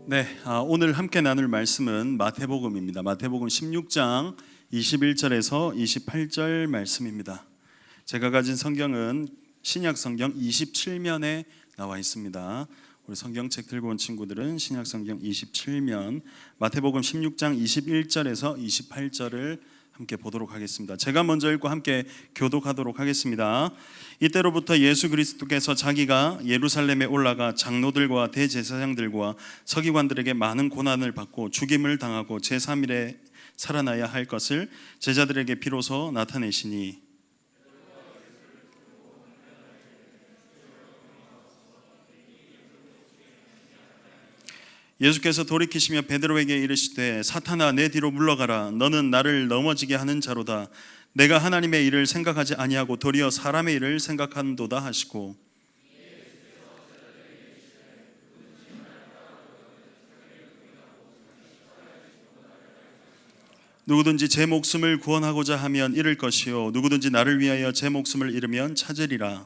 오늘 함께 나눌 말씀은 마태복음입니다. 마태복음 16장 21절에서 28절 말씀입니다. 제가 가진 성경은 신약 성경 27면에 나와 있습니다. 우리 성경책 들고 온 친구들은 신약 성경 27면 마태복음 16장 21절에서 28절을 함께 보도록 하겠습니다. 제가 먼저 읽고 함께 교독하도록 하겠습니다. 이때로부터 예수 그리스도께서 자기가 예루살렘에 올라가 장로들과 대제사장들과 서기관들에게 많은 고난을 받고 죽임을 당하고 제3일에 살아나야 할 것을 제자들에게 비로소 나타내시니 예수께서 돌이키시며 베드로에게 이르시되 사탄아 내 뒤로 물러가라. 너는 나를 넘어지게 하는 자로다. 내가 하나님의 일을 생각하지 아니하고 도리어 사람의 일을 생각한도다 하시고 누구든지 제 목숨을 구원하고자 하면 잃을 것이요 누구든지 나를 위하여 제 목숨을 잃으면 찾으리라.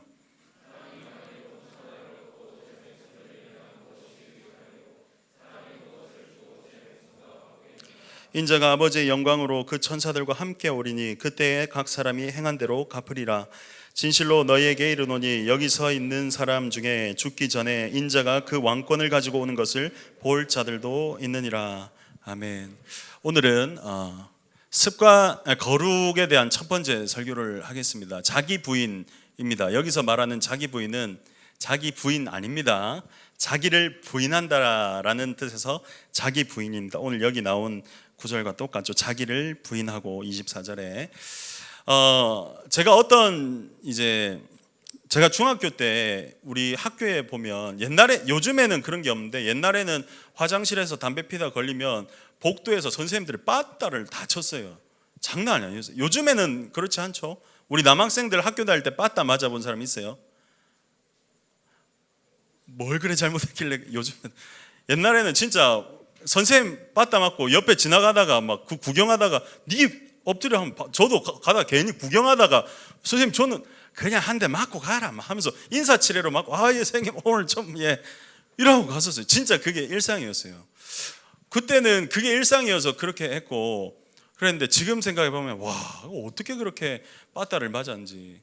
인자가 아버지의 영광으로 그 천사들과 함께 오리니 그때에 각 사람이 행한 대로 갚으리라. 진실로 너희에게 이르노니 여기 서 있는 사람 중에 죽기 전에 인자가 그 왕권을 가지고 오는 것을 볼 자들도 있느니라. 아멘. 오늘은 거룩에 대한 첫 번째 설교를 하겠습니다. 자기 부인입니다. 여기서 말하는 자기 부인은 자기 부인 아닙니다. 자기를 부인한다라는 뜻에서 자기 부인입니다. 오늘 여기 나온 구절과 똑같죠. 자기를 부인하고 24절에 제가 중학교 때 우리 학교에 보면 요즘에는 그런 게 없는데 옛날에는 화장실에서 담배 피다 걸리면 복도에서 선생님들이 빠따를 다 쳤어요. 장난 아니었어요. 요즘에는 그렇지 않죠. 우리 남학생들 학교 다닐 때 빠따 맞아본 사람 있어요? 뭘 그래 잘못했길래 요즘은. 옛날에는 진짜 선생님 빠따 맞고 옆에 지나가다가 막 구경하다가 니 엎드려 하면 저도 가다가 괜히 구경하다가 선생님 저는 그냥 한 대 맞고 가라 하면서 인사치레로 맞고 예 선생님 오늘 좀 이러고 갔었어요. 진짜 그게 일상이었어요. 그때는 그게 일상이어서 그렇게 했고 그랬는데 지금 생각해 보면 와 어떻게 그렇게 빠따를 맞았는지.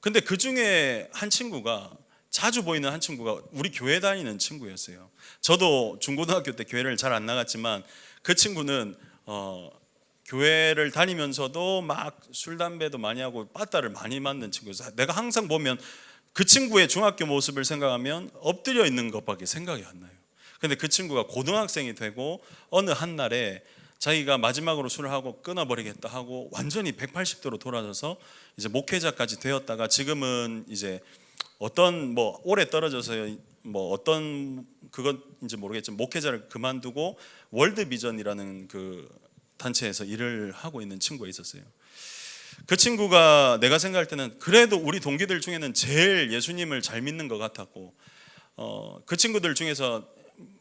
근데 그 중에 한 친구가 자주 보이는 한 친구가 우리 교회 다니는 친구였어요. 저도 중고등학교 때 교회를 잘 안 나갔지만 그 친구는 교회를 다니면서도 막 술 담배도 많이 하고 빠따를 많이 맞는 친구였어요. 내가 항상 보면 그 친구의 중학교 모습을 생각하면 엎드려 있는 것밖에 생각이 안 나요. 근데 그 친구가 고등학생이 되고 어느 한 날에 자기가 마지막으로 술을 하고 끊어버리겠다 하고 완전히 180도로 돌아서서 이제 목회자까지 되었다가 지금은 이제 어떤 오래 떨어져서 어떤 그건지 모르겠지만 목회자를 그만두고 월드비전이라는 그 단체에서 일을 하고 있는 친구가 있었어요. 그 친구가 내가 생각할 때는 그래도 우리 동기들 중에는 제일 예수님을 잘 믿는 것 같았고 그 친구들 중에서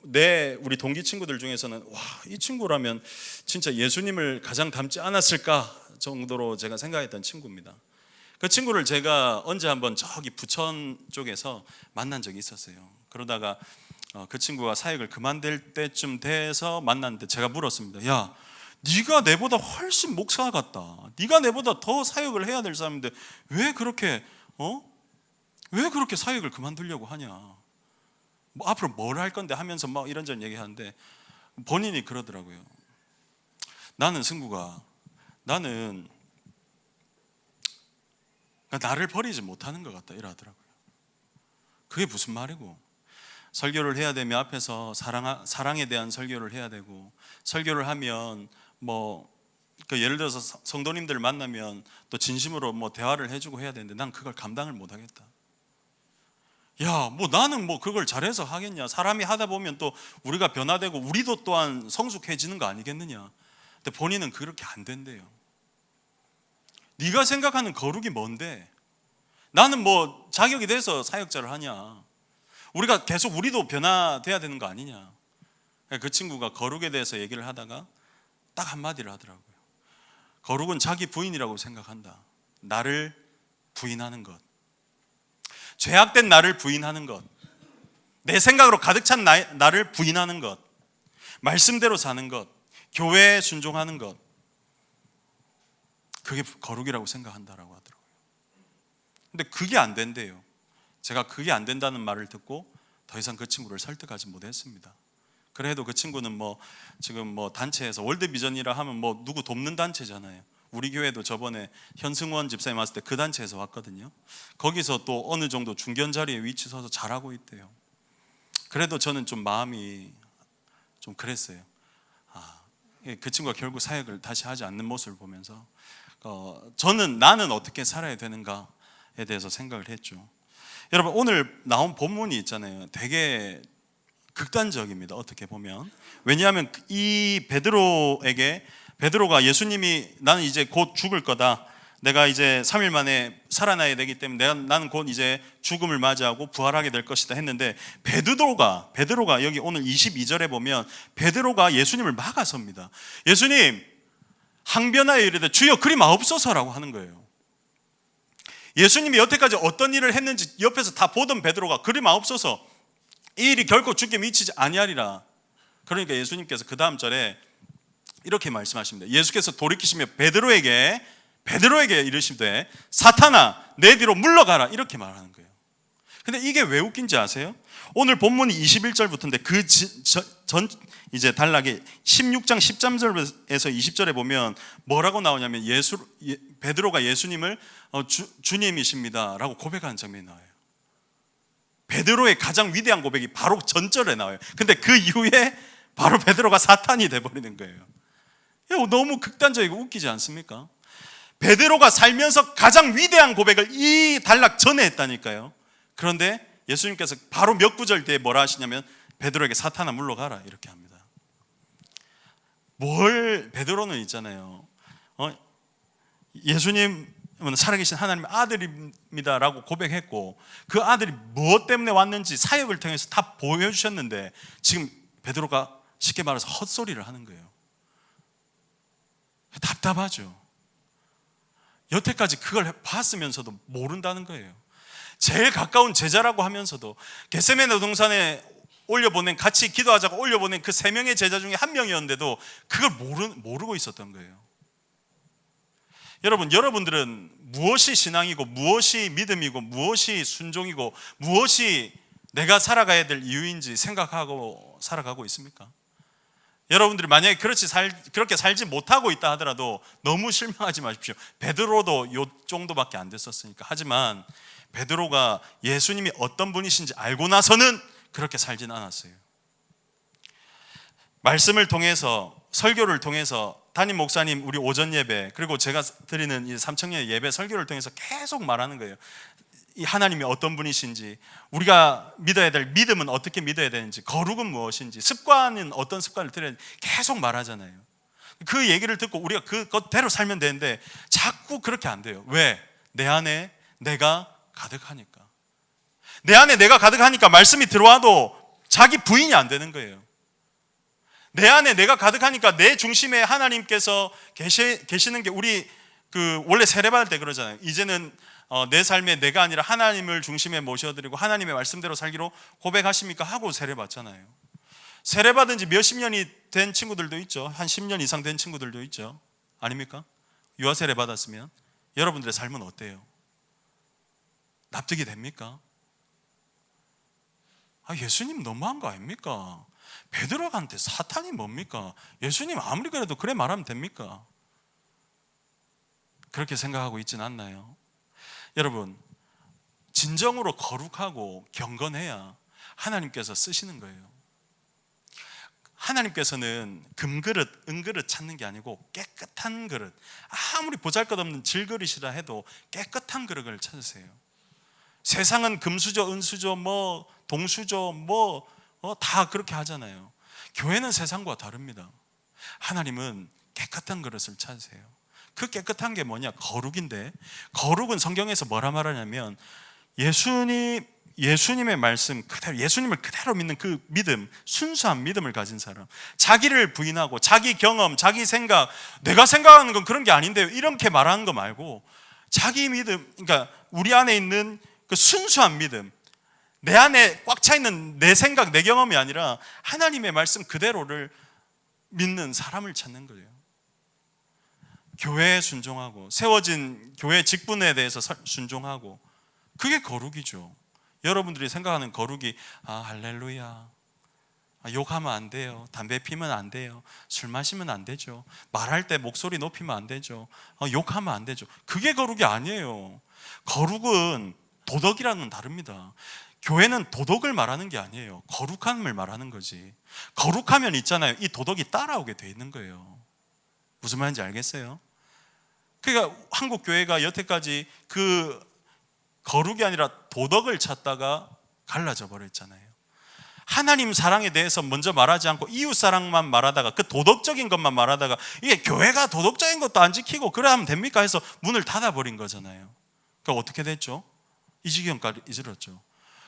우리 동기 친구들 중에서는 이 친구라면 진짜 예수님을 가장 닮지 않았을까 정도로 제가 생각했던 친구입니다. 그 친구를 제가 언제 한번 저기 부천 쪽에서 만난 적이 있었어요. 그러다가 그 친구가 사역을 그만둘 때쯤 돼서 만났는데 제가 물었습니다. 야, 네가 내보다 훨씬 목사 같다. 네가 내보다 더 사역을 해야 될 사람인데 왜 그렇게 사역을 그만두려고 하냐? 앞으로 뭘 할 건데 하면서 막 이런저런 얘기하는데 본인이 그러더라고요. 나는 나를 버리지 못하는 것 같다 이러더라고요. 그게 무슨 말이고 설교를 해야 되면 앞에서 사랑에 대한 설교를 해야 되고 설교를 하면 예를 들어서 성도님들을 만나면 또 진심으로 대화를 해주고 해야 되는데 난 그걸 감당을 못하겠다. 나는 그걸 잘해서 하겠냐. 사람이 하다 보면 또 우리가 변화되고 우리도 또한 성숙해지는 거 아니겠느냐. 근데 본인은 그렇게 안 된대요. 네가 생각하는 거룩이 뭔데? 나는 자격이 돼서 사역자를 하냐? 우리가 계속 우리도 변화돼야 되는 거 아니냐? 그 친구가 거룩에 대해서 얘기를 하다가 딱 한마디를 하더라고요. 거룩은 자기 부인이라고 생각한다. 나를 부인하는 것, 죄악된 나를 부인하는 것, 내 생각으로 가득 찬 나를 부인하는 것, 말씀대로 사는 것, 교회에 순종하는 것, 그게 거룩이라고 생각한다라고 하더라고요. 근데 그게 안 된대요. 제가 그게 안 된다는 말을 듣고 더 이상 그 친구를 설득하지 못했습니다. 그래도 그 친구는 지금 단체에서 월드비전이라 하면 누구 돕는 단체잖아요. 우리 교회도 저번에 현승원 집사님 왔을 때 그 단체에서 왔거든요. 거기서 또 어느 정도 중견 자리에 위치 서서 잘하고 있대요. 그래도 저는 좀 마음이 좀 그랬어요. 그 친구가 결국 사역을 다시 하지 않는 모습을 보면서 나는 어떻게 살아야 되는가에 대해서 생각을 했죠. 여러분, 오늘 나온 본문이 있잖아요. 되게 극단적입니다. 어떻게 보면. 왜냐하면 이 베드로가 예수님이 나는 이제 곧 죽을 거다, 내가 이제 3일 만에 살아나야 되기 때문에 나는 곧 이제 죽음을 맞이하고 부활하게 될 것이다 했는데, 베드로가 여기 오늘 22절에 보면 베드로가 예수님을 막아섭니다. 예수님, 항변하여 이르되 주여 그리 마옵소서라고 하는 거예요. 예수님이 여태까지 어떤 일을 했는지 옆에서 다 보던 베드로가 그리 마옵소서, 이 일이 결코 죽게 미치지 아니하리라. 그러니까 예수님께서 그 다음 절에 이렇게 말씀하십니다. 예수께서 돌이키시며 베드로에게 이르시되 사탄아 내 뒤로 물러가라, 이렇게 말하는 거예요. 근데 이게 왜 웃긴지 아세요? 오늘 본문이 21절부터인데 그 전 이제 단락에 16장 13절에서 20절에 보면 뭐라고 나오냐면 베드로가 예수님을 주님이십니다 라고 고백하는 장면이 나와요. 베드로의 가장 위대한 고백이 바로 전절에 나와요. 근데 그 이후에 바로 베드로가 사탄이 돼버리는 거예요. 너무 극단적이고 웃기지 않습니까? 베드로가 살면서 가장 위대한 고백을 이 단락 전에 했다니까요. 그런데 예수님께서 바로 몇 구절 뒤에 뭐라 하시냐면 베드로에게 사탄아 물러가라, 이렇게 합니다. 베드로는 있잖아요, 예수님은 살아계신 하나님의 아들입니다 라고 고백했고, 그 아들이 무엇 때문에 왔는지 사역을 통해서 다 보여주셨는데 지금 베드로가 쉽게 말해서 헛소리를 하는 거예요. 답답하죠. 여태까지 그걸 봤으면서도 모른다는 거예요. 제일 가까운 제자라고 하면서도 겟세마네 동산에 같이 기도하자고 올려보낸 그 3명의 제자 중에 한 명이었는데도 그걸 모르고 있었던 거예요. 여러분들은 무엇이 신앙이고 무엇이 믿음이고 무엇이 순종이고 무엇이 내가 살아가야 될 이유인지 생각하고 살아가고 있습니까? 여러분들이 만약에 그렇게 살지 못하고 있다 하더라도 너무 실망하지 마십시오. 베드로도 요 정도밖에 안 됐었으니까. 하지만 베드로가 예수님이 어떤 분이신지 알고 나서는 그렇게 살진 않았어요. 말씀을 통해서, 설교를 통해서, 담임 목사님 우리 오전 예배, 그리고 제가 드리는 이 삼청년 예배 설교를 통해서 계속 말하는 거예요. 이 하나님이 어떤 분이신지, 우리가 믿어야 될 믿음은 어떻게 믿어야 되는지, 거룩은 무엇인지, 습관은 어떤 습관을 들여야 되는지 계속 말하잖아요. 그 얘기를 듣고 우리가 그것대로 살면 되는데 자꾸 그렇게 안 돼요. 왜? 내 안에 내가 가득하니까. 내 안에 내가 가득하니까 말씀이 들어와도 자기 부인이 안 되는 거예요. 내 안에 내가 가득하니까 내 중심에 하나님께서 계시는 게, 우리 원래 세례받을 때 그러잖아요. 이제는 내 삶에 내가 아니라 하나님을 중심에 모셔드리고 하나님의 말씀대로 살기로 고백하십니까? 하고 세례받잖아요. 세례받은 지 몇십 년이 된 친구들도 있죠. 한 10년 이상 된 친구들도 있죠. 아닙니까? 유아 세례 받았으면 여러분들의 삶은 어때요? 납득이 됩니까? 예수님 너무한 거 아닙니까? 베드로한테 사탄이 뭡니까? 예수님 아무리 그래도 그래 말하면 됩니까? 그렇게 생각하고 있지는 않나요? 여러분, 진정으로 거룩하고 경건해야 하나님께서 쓰시는 거예요. 하나님께서는 금그릇, 은그릇 찾는 게 아니고 깨끗한 그릇, 아무리 보잘것없는 질그릇이라 해도 깨끗한 그릇을 찾으세요. 세상은 금수저, 은수저, 동수저, 다 그렇게 하잖아요. 교회는 세상과 다릅니다. 하나님은 깨끗한 그릇을 찾으세요. 그 깨끗한 게 뭐냐? 거룩인데, 거룩은 성경에서 뭐라 말하냐면 예수님의 말씀 그대로, 예수님을 그대로 믿는 그 믿음, 순수한 믿음을 가진 사람, 자기를 부인하고 자기 경험, 자기 생각, 내가 생각하는 건 그런 게 아닌데 이렇게 말하는 거 말고 자기 믿음, 그러니까 우리 안에 있는 그 순수한 믿음, 내 안에 꽉 차 있는 내 생각, 내 경험이 아니라 하나님의 말씀 그대로를 믿는 사람을 찾는 거예요. 교회에 순종하고 세워진 교회 직분에 대해서 순종하고, 그게 거룩이죠. 여러분들이 생각하는 거룩이 할렐루야, 욕하면 안 돼요, 담배 피면 안 돼요, 술 마시면 안 되죠, 말할 때 목소리 높이면 안 되죠, 욕하면 안 되죠. 그게 거룩이 아니에요. 거룩은 도덕이라는 건 다릅니다. 교회는 도덕을 말하는 게 아니에요. 거룩함을 말하는 거지. 거룩하면 있잖아요, 이 도덕이 따라오게 돼 있는 거예요. 무슨 말인지 알겠어요? 그러니까 한국 교회가 여태까지 그 거룩이 아니라 도덕을 찾다가 갈라져 버렸잖아요. 하나님 사랑에 대해서 먼저 말하지 않고 이웃 사랑만 말하다가, 그 도덕적인 것만 말하다가, 이게 교회가 도덕적인 것도 안 지키고 그래 하면 됩니까 해서 문을 닫아버린 거잖아요. 그러니까 어떻게 됐죠? 이 지경까지 이르렀죠.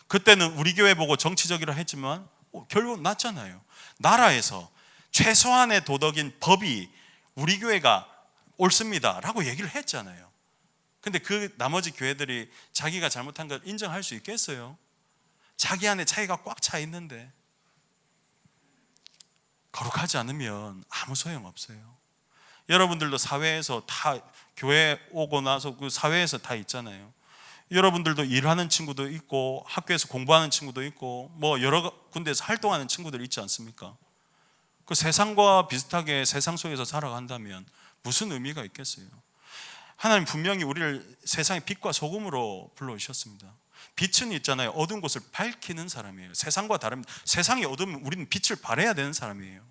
그때는 우리 교회 보고 정치적이라 했지만 결국 났잖아요. 나라에서 최소한의 도덕인 법이 우리 교회가 옳습니다 라고 얘기를 했잖아요. 근데 그 나머지 교회들이 자기가 잘못한 걸 인정할 수 있겠어요? 자기 안에 차이가 꽉 차 있는데. 거룩하지 않으면 아무 소용없어요. 여러분들도 사회에서 다, 교회 오고 나서 그 사회에서 다 있잖아요. 여러분들도 일하는 친구도 있고 학교에서 공부하는 친구도 있고 뭐 여러 군데에서 활동하는 친구들 있지 않습니까? 그 세상과 비슷하게 세상 속에서 살아간다면 무슨 의미가 있겠어요? 하나님 분명히 우리를 세상의 빛과 소금으로 불러오셨습니다. 빛은 있잖아요, 어두운 곳을 밝히는 사람이에요. 세상과 다릅니다. 세상이 어두우면 우리는 빛을 발해야 되는 사람이에요.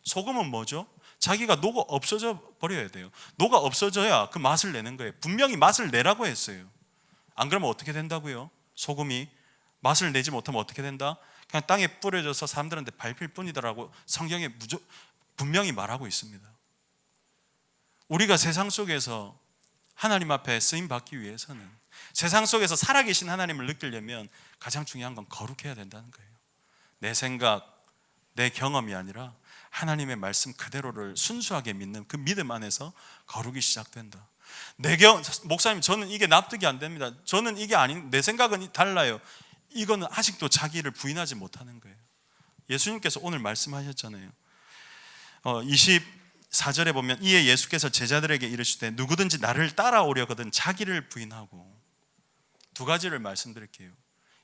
소금은 뭐죠? 자기가 녹아 없어져 버려야 돼요. 녹아 없어져야 그 맛을 내는 거예요. 분명히 맛을 내라고 했어요. 안 그러면 어떻게 된다고요? 소금이 맛을 내지 못하면 어떻게 된다? 그냥 땅에 뿌려져서 사람들한테 밟힐 뿐이다라고 성경에 분명히 말하고 있습니다. 우리가 세상 속에서 하나님 앞에 쓰임 받기 위해서는, 세상 속에서 살아계신 하나님을 느끼려면 가장 중요한 건 거룩해야 된다는 거예요. 내 생각, 내 경험이 아니라 하나님의 말씀 그대로를 순수하게 믿는 그 믿음 안에서 거룩이 시작된다. 목사님, 저는 이게 납득이 안 됩니다. 저는 이게 내 생각은 달라요. 이거는 아직도 자기를 부인하지 못하는 거예요. 예수님께서 오늘 말씀하셨잖아요. 24절에 보면, 이에 예수께서 제자들에게 이르시되 누구든지 나를 따라오려거든 자기를 부인하고. 두 가지를 말씀드릴게요.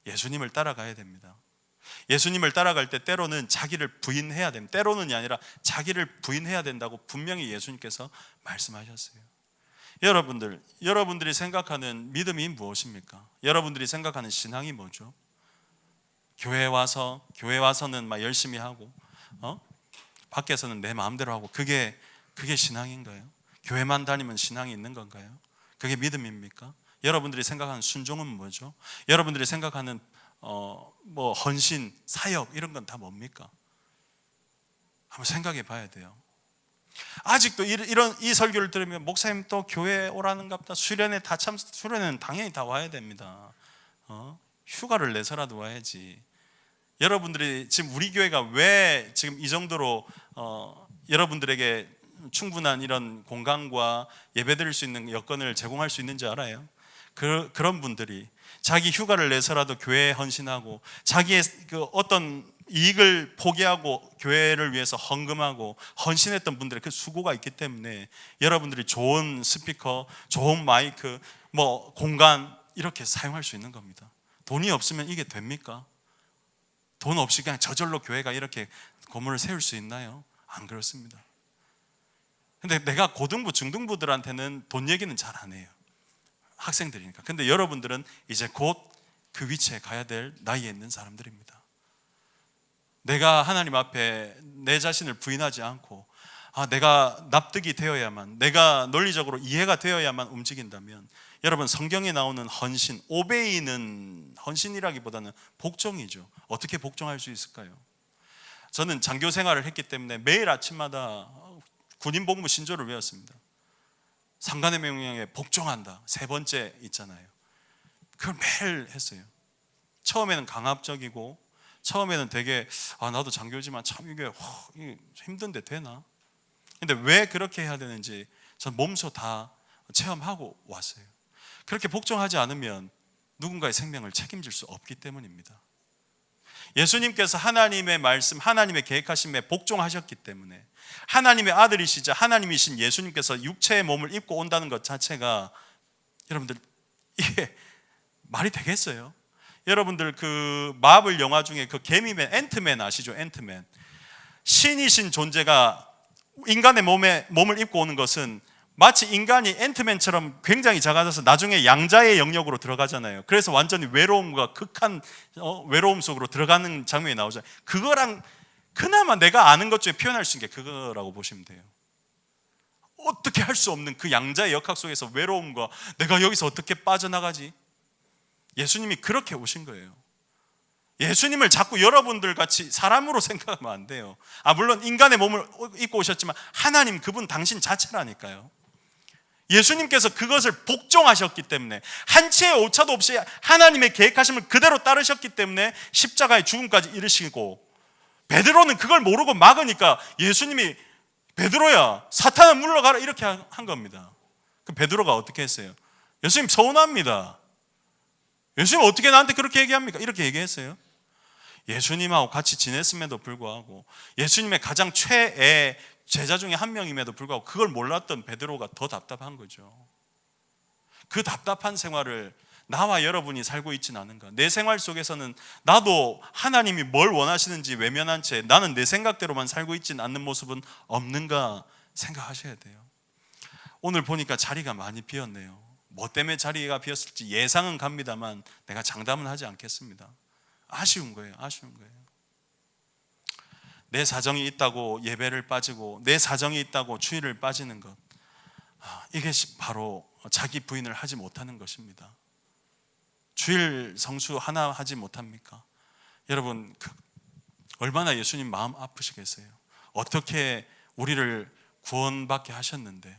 예수님을 따라가야 됩니다. 예수님을 따라갈 때 때로는 자기를 부인해야 됩니다. 때로는이 아니라 자기를 부인해야 된다고 분명히 예수님께서 말씀하셨어요. 여러분들이 생각하는 믿음이 무엇입니까? 여러분들이 생각하는 신앙이 뭐죠? 교회 와서는 막 열심히 하고 밖에서는 내 마음대로 하고, 그게 신앙인가요? 교회만 다니면 신앙이 있는 건가요? 그게 믿음입니까? 여러분들이 생각하는 순종은 뭐죠? 여러분들이 생각하는 뭐 헌신, 사역, 이런 건 다 뭡니까? 한번 생각해 봐야 돼요. 아직도 이 설교를 들으면, 목사님 또 교회 오라는갑다, 수련회는 당연히 다 와야 됩니다. 휴가를 내서라도 와야지. 여러분들이 지금 우리 교회가 왜 지금 이 정도로 여러분들에게 충분한 이런 공간과 예배드릴 수 있는 여건을 제공할 수 있는지 알아요? 그런 분들이 자기 휴가를 내서라도 교회에 헌신하고, 자기의 그 어떤 이익을 포기하고 교회를 위해서 헌금하고 헌신했던 분들의 그 수고가 있기 때문에 여러분들이 좋은 스피커, 좋은 마이크, 뭐 공간 이렇게 사용할 수 있는 겁니다. 돈이 없으면 이게 됩니까? 돈 없이 그냥 저절로 교회가 이렇게 건물을 세울 수 있나요? 안 그렇습니다. 근데 내가 고등부, 중등부들한테는 돈 얘기는 잘 안 해요. 학생들이니까. 근데 여러분들은 이제 곧 그 위치에 가야 될 나이에 있는 사람들입니다. 내가 하나님 앞에 내 자신을 부인하지 않고 내가 납득이 되어야만, 내가 논리적으로 이해가 되어야만 움직인다면, 여러분, 성경에 나오는 헌신, 오베이는 헌신이라기보다는 복종이죠. 어떻게 복종할 수 있을까요? 저는 장교 생활을 했기 때문에 매일 아침마다 군인 복무 신조를 외웠습니다. 상관의 명령에 복종한다, 세 번째 있잖아요. 그걸 매일 했어요. 처음에는 강압적이고, 처음에는 되게 나도 장교지만 참 이게 힘든데 되나? 근데 왜 그렇게 해야 되는지 전 몸소 다 체험하고 왔어요. 그렇게 복종하지 않으면 누군가의 생명을 책임질 수 없기 때문입니다. 예수님께서 하나님의 말씀, 하나님의 계획하심에 복종하셨기 때문에 하나님의 아들이시자 하나님이신 예수님께서 육체의 몸을 입고 온다는 것 자체가 여러분들 이게 말이 되겠어요? 여러분들 그 마블 영화 중에 그 개미맨 앤트맨 아시죠? 앤트맨. 신이신 존재가 인간의 몸을 입고 오는 것은 마치 인간이 앤트맨처럼 굉장히 작아져서 나중에 양자의 영역으로 들어가잖아요. 그래서 완전히 외로움과 극한 외로움 속으로 들어가는 장면이 나오잖아요. 그거랑 그나마 내가 아는 것 중에 표현할 수 있는 게 그거라고 보시면 돼요. 어떻게 할 수 없는 그 양자의 역학 속에서 외로움과 내가 여기서 어떻게 빠져나가지? 예수님이 그렇게 오신 거예요. 예수님을 자꾸 여러분들 같이 사람으로 생각하면 안 돼요. 물론 인간의 몸을 입고 오셨지만 하나님 그분 당신 자체라니까요. 예수님께서 그것을 복종하셨기 때문에 한치의 오차도 없이 하나님의 계획하심을 그대로 따르셨기 때문에 십자가의 죽음까지 이르시고, 베드로는 그걸 모르고 막으니까 예수님이 베드로야 사탄아 물러가라 이렇게 한 겁니다. 그 베드로가 어떻게 했어요? 예수님 서운합니다. 예수님 어떻게 나한테 그렇게 얘기합니까? 이렇게 얘기했어요. 예수님하고 같이 지냈음에도 불구하고 예수님의 가장 최애 제자 중에 한 명임에도 불구하고 그걸 몰랐던 베드로가 더 답답한 거죠. 그 답답한 생활을 나와 여러분이 살고 있지는 않은가? 내 생활 속에서는 나도 하나님이 뭘 원하시는지 외면한 채 나는 내 생각대로만 살고 있지는 않는 모습은 없는가 생각하셔야 돼요. 오늘 보니까 자리가 많이 비었네요. 뭐 때문에 자리가 비었을지 예상은 갑니다만 내가 장담은 하지 않겠습니다. 아쉬운 거예요. 아쉬운 거예요. 내 사정이 있다고 예배를 빠지고 내 사정이 있다고 주일을 빠지는 것, 이게 바로 자기 부인을 하지 못하는 것입니다. 주일 성수 하나 하지 못합니까? 여러분 얼마나 예수님 마음 아프시겠어요? 어떻게 우리를 구원받게 하셨는데,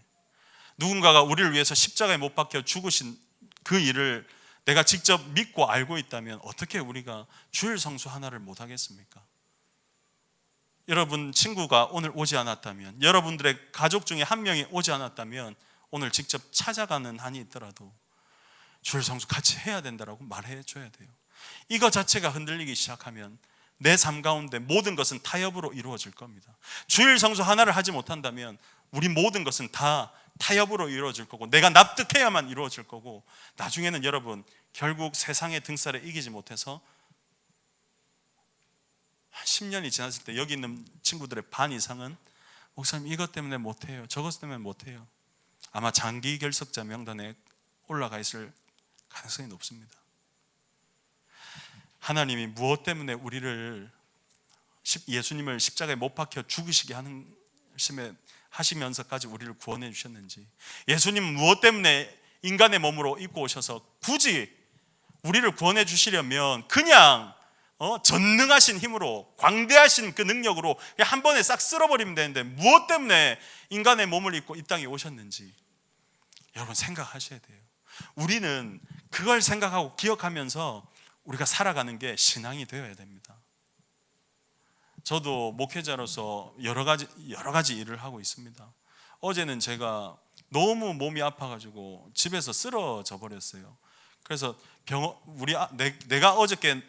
누군가가 우리를 위해서 십자가에 못 박혀 죽으신 그 일을 내가 직접 믿고 알고 있다면 어떻게 우리가 주일 성수 하나를 못 하겠습니까? 여러분 친구가 오늘 오지 않았다면, 여러분들의 가족 중에 한 명이 오지 않았다면 오늘 직접 찾아가는 한이 있더라도 주일 성수 같이 해야 된다라고 말해 줘야 돼요. 이거 자체가 흔들리기 시작하면 내 삶 가운데 모든 것은 타협으로 이루어질 겁니다. 주일 성수 하나를 하지 못한다면 우리 모든 것은 다 타협으로 이루어질 거고 내가 납득해야만 이루어질 거고, 나중에는 여러분 결국 세상의 등살에 이기지 못해서 10년이 지났을 때 여기 있는 친구들의 반 이상은 목사님 이것 때문에 못해요, 저것 때문에 못해요, 아마 장기 결석자 명단에 올라가 있을 가능성이 높습니다. 하나님이 무엇 때문에 우리를 예수님을 십자가에 못 박혀 죽으시게 하시면서까지 우리를 구원해 주셨는지, 예수님은 무엇 때문에 인간의 몸으로 입고 오셔서 굳이 우리를 구원해 주시려면 그냥 전능하신 힘으로 광대하신 그 능력으로 한 번에 싹 쓸어버리면 되는데 무엇 때문에 인간의 몸을 입고 이 땅에 오셨는지 여러분 생각하셔야 돼요. 우리는 그걸 생각하고 기억하면서 우리가 살아가는 게 신앙이 되어야 됩니다. 저도 목회자로서 여러 가지 일을 하고 있습니다. 어제는 제가 너무 몸이 아파가지고 집에서 쓰러져 버렸어요. 그래서 내가 어저께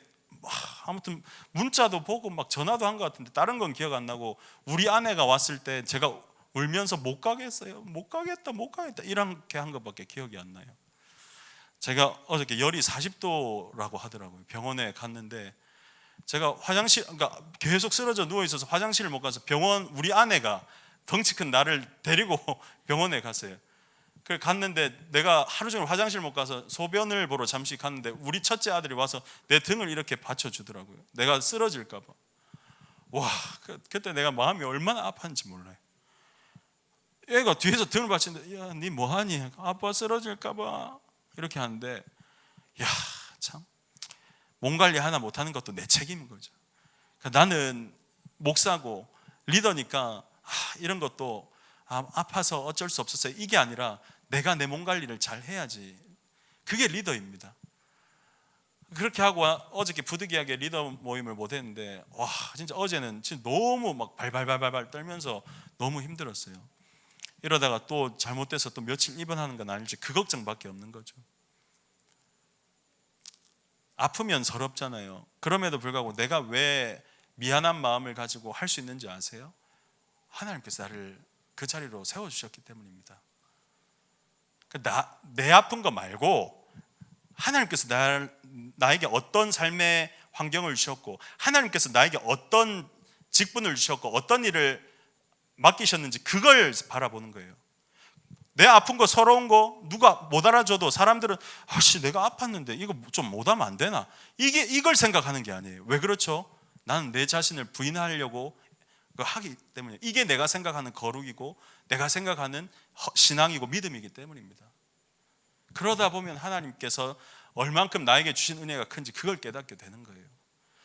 아무튼 문자도 보고 막 전화도 한 것 같은데 다른 건 기억 안 나고, 우리 아내가 왔을 때 제가 울면서 못 가겠어요, 못 가겠다 이렇게 한 것밖에 기억이 안 나요. 제가 어저께 열이 40도라고 하더라고요. 병원에 갔는데 제가 그러니까 계속 쓰러져 누워 있어서 화장실을 못 가서 우리 아내가 덩치 큰 나를 데리고 병원에 갔어요. 그래 갔는데 내가 하루 종일 화장실 못 가서 소변을 보러 잠시 갔는데 우리 첫째 아들이 와서 내 등을 이렇게 받쳐주더라고요. 내가 쓰러질까 봐. 와, 그때 내가 마음이 얼마나 아팠는지 몰라요. 얘가 뒤에서 등을 받치는데 야, 니 뭐하니? 아빠 쓰러질까 봐 이렇게 하는데, 야, 참 몸 관리 하나 못하는 것도 내 책임인 거죠. 그러니까 나는 목사고 리더니까 이런 것도 아파서 어쩔 수 없었어요 이게 아니라 내가 내 몸 관리를 잘 해야지. 그게 리더입니다. 그렇게 하고 어저께 부득이하게 리더 모임을 못 했는데, 와 진짜 어제는 진짜 너무 막 발발발발 떨면서 너무 힘들었어요. 이러다가 또 잘못돼서 또 며칠 입원하는 건 아닐지 그 걱정밖에 없는 거죠. 아프면 서럽잖아요. 그럼에도 불구하고 내가 왜 미안한 마음을 가지고 할 수 있는지 아세요? 하나님께서 나를 그 자리로 세워주셨기 때문입니다. 내 아픈 거 말고 하나님께서 나에게 어떤 삶의 환경을 주셨고, 하나님께서 나에게 어떤 직분을 주셨고, 어떤 일을 맡기셨는지 그걸 바라보는 거예요. 내 아픈 거, 서러운 거 누가 못 알아줘도 사람들은 아씨 내가 아팠는데 이거 좀 못하면 안 되나, 이걸 생각하는 게 아니에요. 왜 그렇죠? 나는 내 자신을 부인하려고 하기 때문에, 이게 내가 생각하는 거룩이고 내가 생각하는 신앙이고 믿음이기 때문입니다. 그러다 보면 하나님께서 얼만큼 나에게 주신 은혜가 큰지 그걸 깨닫게 되는 거예요.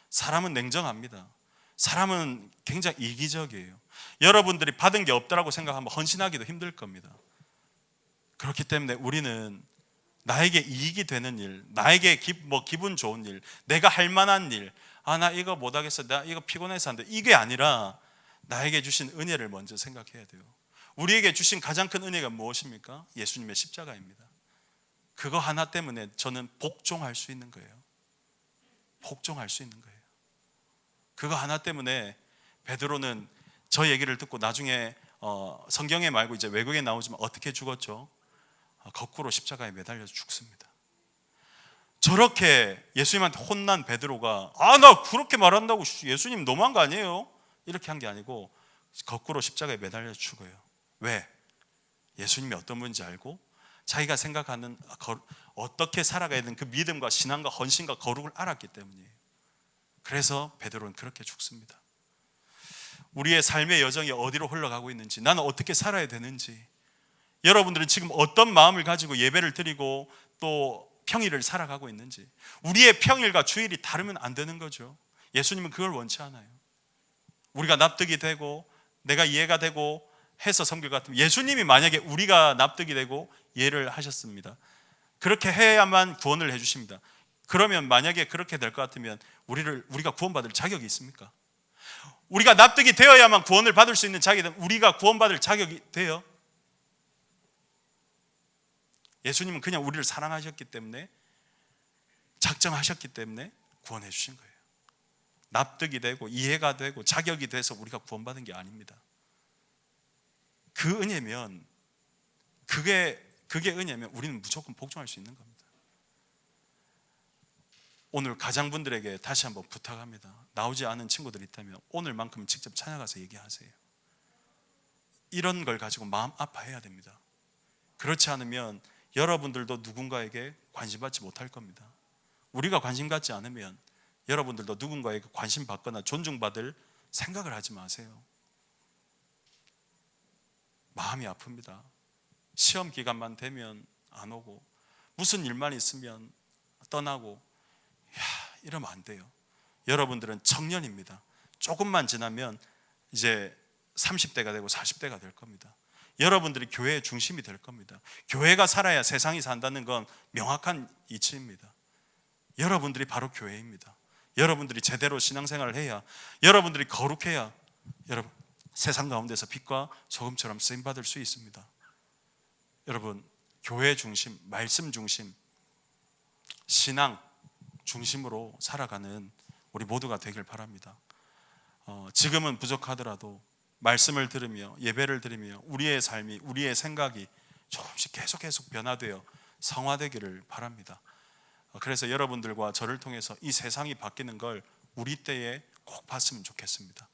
사람은 냉정합니다. 사람은 굉장히 이기적이에요. 여러분들이 받은 게 없다라고 생각하면 헌신하기도 힘들 겁니다. 그렇기 때문에 우리는 나에게 이익이 되는 일, 나에게 기분 좋은 일, 내가 할 만한 일, 나 이거 못하겠어, 나 이거 피곤해서 안 돼, 이게 아니라 나에게 주신 은혜를 먼저 생각해야 돼요. 우리에게 주신 가장 큰 은혜가 무엇입니까? 예수님의 십자가입니다. 그거 하나 때문에 저는 복종할 수 있는 거예요. 복종할 수 있는 거예요. 그거 하나 때문에 베드로는 저 얘기를 듣고 나중에 성경에 말고 이제 외국에 나오지만 어떻게 죽었죠? 거꾸로 십자가에 매달려서 죽습니다. 저렇게 예수님한테 혼난 베드로가 나 그렇게 말한다고 예수님 너무한 거 아니에요? 이렇게 한 게 아니고 거꾸로 십자가에 매달려서 죽어요. 왜? 예수님이 어떤 분인지 알고 자기가 생각하는 어떻게 살아가야 되는 그 믿음과 신앙과 헌신과 거룩을 알았기 때문이에요. 그래서 베드로는 그렇게 죽습니다. 우리의 삶의 여정이 어디로 흘러가고 있는지, 나는 어떻게 살아야 되는지, 여러분들은 지금 어떤 마음을 가지고 예배를 드리고 또 평일을 살아가고 있는지, 우리의 평일과 주일이 다르면 안 되는 거죠. 예수님은 그걸 원치 않아요. 우리가 납득이 되고 내가 이해가 되고 해서 섬길 것 같으면, 예수님이 만약에 우리가 납득이 되고 이해를 하셨습니다. 그렇게 해야만 구원을 해주십니다. 그러면 만약에 그렇게 될 것 같으면 우리가 구원받을 자격이 있습니까? 우리가 납득이 되어야만 구원을 받을 수 있는 자격이, 우리가 구원받을 자격이 돼요? 예수님은 그냥 우리를 사랑하셨기 때문에, 작정하셨기 때문에 구원해 주신 거예요. 납득이 되고 이해가 되고 자격이 돼서 우리가 구원받은 게 아닙니다. 그 은혜면, 그게 은혜면 우리는 무조건 복종할 수 있는 겁니다. 오늘 가장분들에게 다시 한번 부탁합니다. 나오지 않은 친구들이 있다면 오늘만큼 직접 찾아가서 얘기하세요. 이런 걸 가지고 마음 아파해야 됩니다. 그렇지 않으면 여러분들도 누군가에게 관심받지 못할 겁니다. 우리가 관심 갖지 않으면 여러분들도 누군가에게 관심 받거나 존중받을 생각을 하지 마세요. 마음이 아픕니다. 시험 기간만 되면 안 오고, 무슨 일만 있으면 떠나고, 이러면 안 돼요. 여러분들은 청년입니다. 조금만 지나면 이제 30대가 되고 40대가 될 겁니다. 여러분들이 교회의 중심이 될 겁니다. 교회가 살아야 세상이 산다는 건 명확한 이치입니다. 여러분들이 바로 교회입니다. 여러분들이 제대로 신앙생활을 해야, 여러분들이 거룩해야 여러분 세상 가운데서 빛과 소금처럼 쓰임받을 수 있습니다. 여러분, 교회 중심, 말씀 중심, 신앙 중심으로 살아가는 우리 모두가 되길 바랍니다. 지금은 부족하더라도 말씀을 들으며 예배를 드리며 우리의 삶이, 우리의 생각이 조금씩 계속 변화되어 성화되기를 바랍니다. 그래서 여러분들과 저를 통해서 이 세상이 바뀌는 걸 우리 때에 꼭 봤으면 좋겠습니다.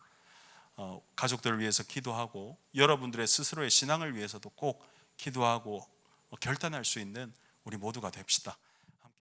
가족들을 위해서 기도하고 여러분들의 스스로의 신앙을 위해서도 꼭 기도하고 결단할 수 있는 우리 모두가 됩시다.